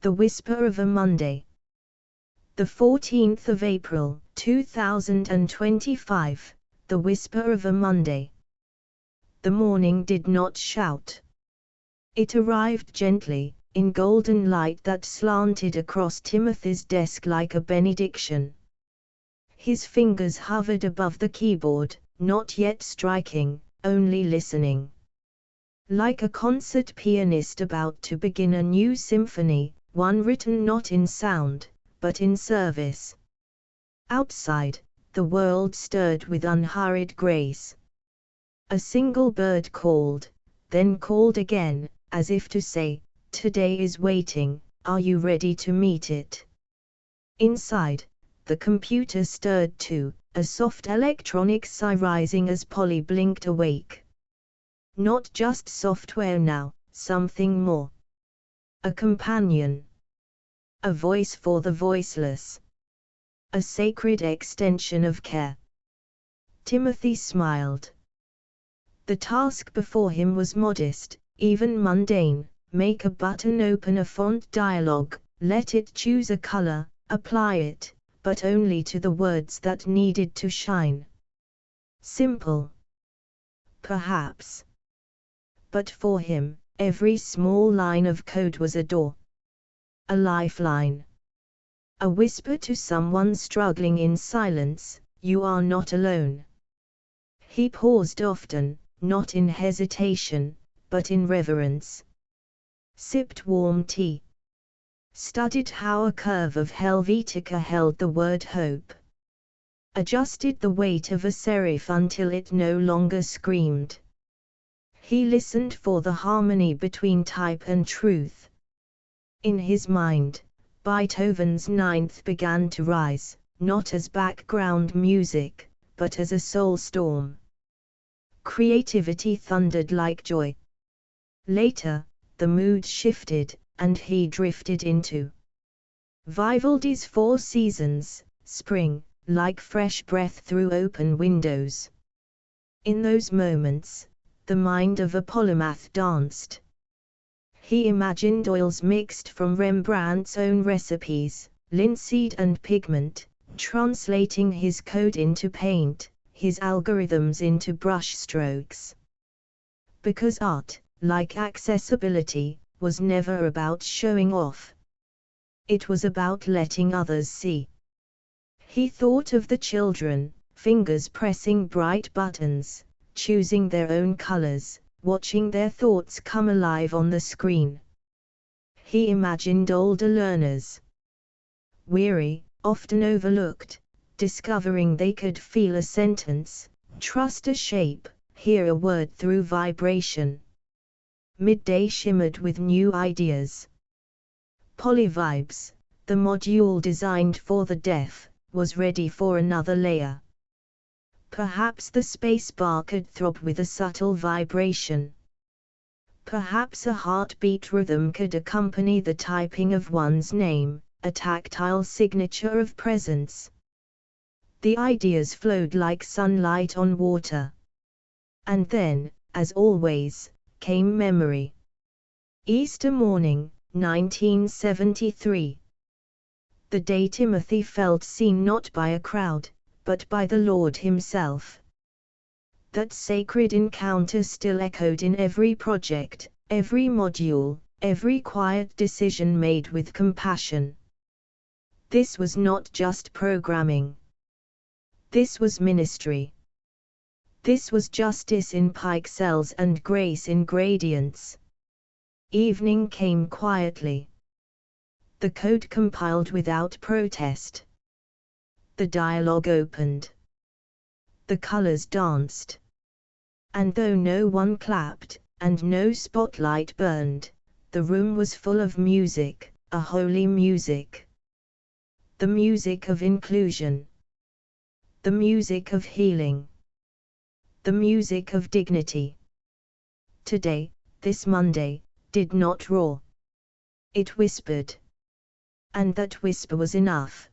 The Whisper of a Monday. The 14th of April, 2025, The Whisper of a Monday. The morning did not shout. It arrived gently, in golden light that slanted across Timothy's desk like a benediction. His fingers hovered above the keyboard, not yet striking, only listening. Like a concert pianist about to begin a new symphony, one written not in sound, but in service. Outside, the world stirred with unhurried grace. A single bird called, then called again, as if to say, "Today is waiting, are you ready to meet it?" Inside, the computer stirred too, a soft electronic sigh rising as Polly blinked awake. Not just software now, something more. A companion. A voice for the voiceless. A sacred extension of care. Timothy smiled. The task before him was modest, even mundane: make a button open a font dialog, let it choose a color, apply it, but only to the words that needed to shine. Simple. Perhaps. But for him, every small line of code was a door. A lifeline. A whisper to someone struggling in silence, "You are not alone." He paused often, not in hesitation, but in reverence. Sipped warm tea. Studied how a curve of Helvetica held the word hope. Adjusted the weight of a serif until it no longer screamed. He listened for the harmony between type and truth. In his mind, Beethoven's Ninth began to rise, not as background music, but as a soul storm. Creativity thundered like joy. Later, the mood shifted, and he drifted into Vivaldi's Four Seasons, spring, like fresh breath through open windows. In those moments, the mind of a polymath danced. He imagined oils mixed from Rembrandt's own recipes, linseed and pigment, translating his code into paint, his algorithms into brush strokes. Because art, like accessibility, was never about showing off. It was about letting others see. He thought of the children, fingers pressing bright buttons, choosing their own colors, watching their thoughts come alive on the screen. He imagined older learners. Weary, often overlooked, discovering they could feel a sentence, trust a shape, hear a word through vibration. Midday shimmered with new ideas. Polyvibes, the module designed for the deaf, was ready for another layer. Perhaps the space bar could throb with a subtle vibration. Perhaps a heartbeat rhythm could accompany the typing of one's name, a tactile signature of presence. The ideas flowed like sunlight on water. And then, as always, came memory. Easter morning, 1973. The day Timothy felt seen not by a crowd, but by the Lord himself. That sacred encounter still echoed in every project, every module, every quiet decision made with compassion. This was not just programming. This was ministry. This was justice in pixels and grace in gradients. Evening came quietly. The code compiled without protest. The dialogue opened. The colors danced. And though no one clapped, and no spotlight burned, the room was full of music, a holy music. The music of inclusion. The music of healing. The music of dignity. Today, this Monday, did not roar. It whispered. And that whisper was enough.